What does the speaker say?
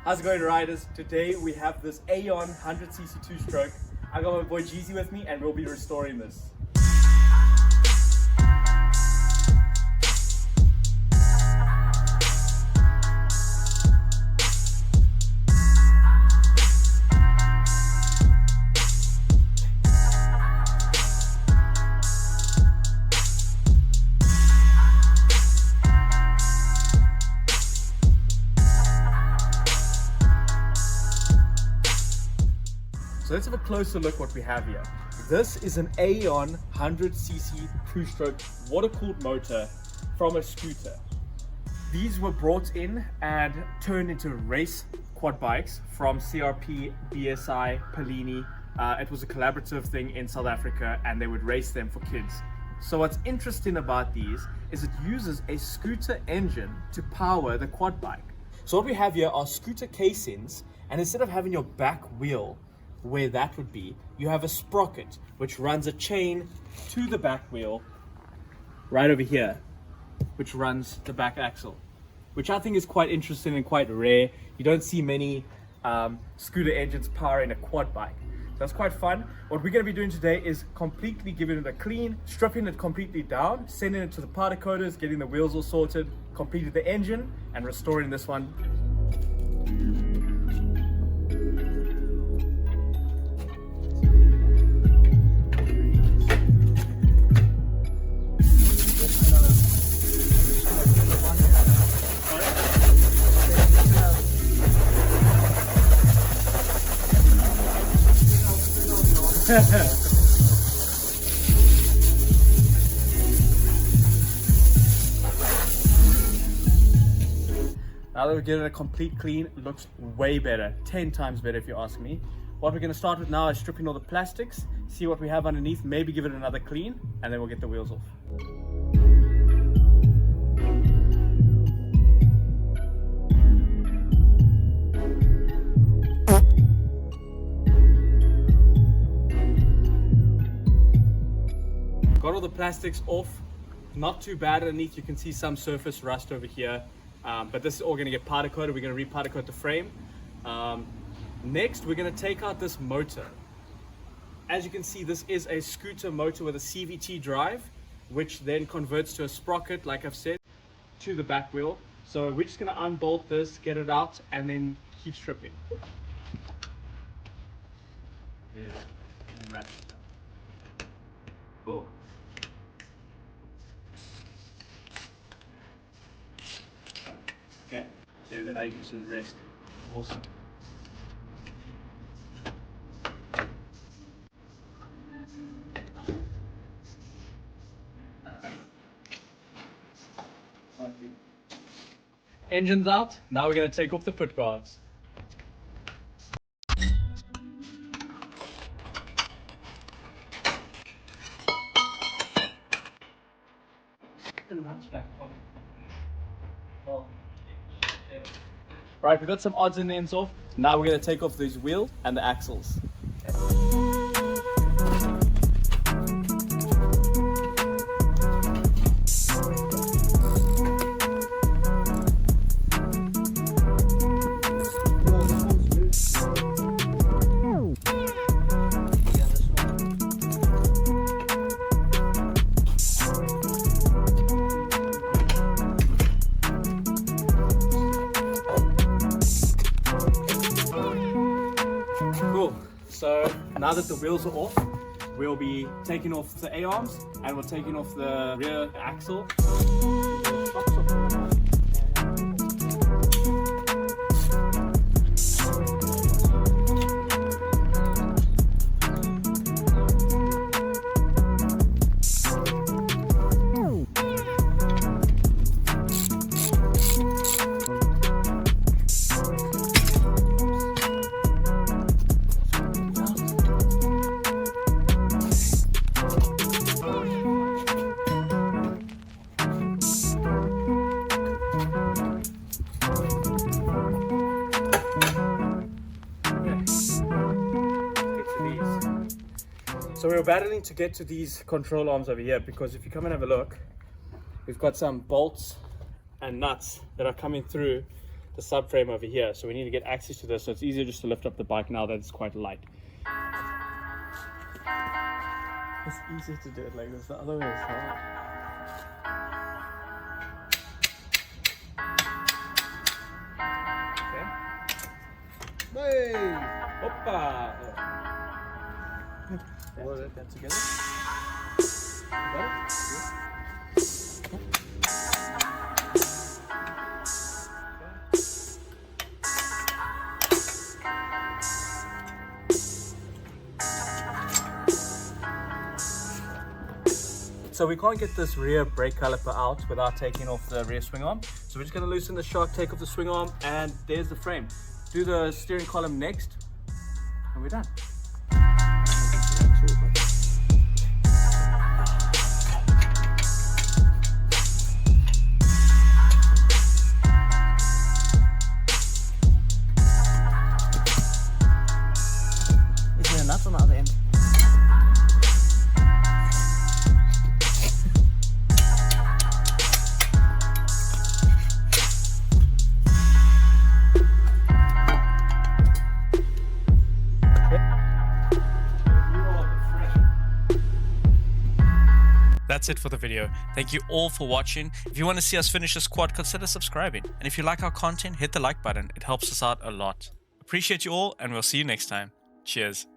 How's it going, riders? Today we have this Aeon 100cc two-stroke. I got my boy Jeezy with me and we'll be restoring this. So let's have a closer look what we have here. This is an Aeon 100cc two-stroke water-cooled motor from a scooter. These were brought in and turned into race quad bikes from CRP, BSI, Pellini. It was a collaborative thing in South Africa and they would race them for kids. So what's interesting about these is it uses a scooter engine to power the quad bike. So what we have here are scooter casings, and instead of having your back wheel where that would be, you have a sprocket which runs a chain to the back wheel right over here, which runs the back axle, which I think is quite interesting and quite rare. You don't see many scooter engines powering a quad bike. That's quite fun. What we're going to be doing today is completely giving it a clean, stripping it completely down, sending it to the powder coaters, getting the wheels all sorted, completing the engine, and restoring this one. Now that we're getting a complete clean, it looks way better, 10 times better if you ask me. What we're going to start with now is stripping all the plastics, see what we have underneath, maybe give it another clean, and then we'll get the wheels off. Got all the plastics off, not too bad underneath. You can see some surface rust over here, but this is all going to get powder coated. We're going to re-powder coat the frame. Next, we're going to take out this motor. As you can see, this is a scooter motor with a CVT drive, which then converts to a sprocket, like I've said, to the back wheel. So we're just going to unbolt this, get it out, and then keep stripping. Yeah. Cool. Okay, so then I can the rest. Awesome. Engine's out. Now we're going to take off the foot guards. Right, we've got some odds and ends off. Now we're going to take off these wheel and the axles. Cool. So now that the wheels are off, we'll be taking off the A-arms and we're taking off the rear axle. So we're battling to get to these control arms over here, because if you come and have a look, we've got some bolts and nuts that are coming through the subframe over here. So we need to get access to this, so it's easier just to lift up the bike now that it's quite light. It's easier to do it like this, the other way is hard. Hey! Hoppa! Put that together. So we can't get this rear brake caliper out without taking off the rear swing arm. So we're just going to loosen the shock, take off the swing arm, and there's the frame. Do the steering column next, and we're done. Is there a nut on the other end? That's it for the video. Thank you all for watching. If you want to see us finish this quad, consider subscribing. And if you like our content, hit the like button. It helps us out a lot. Appreciate you all, and we'll see you next time. Cheers.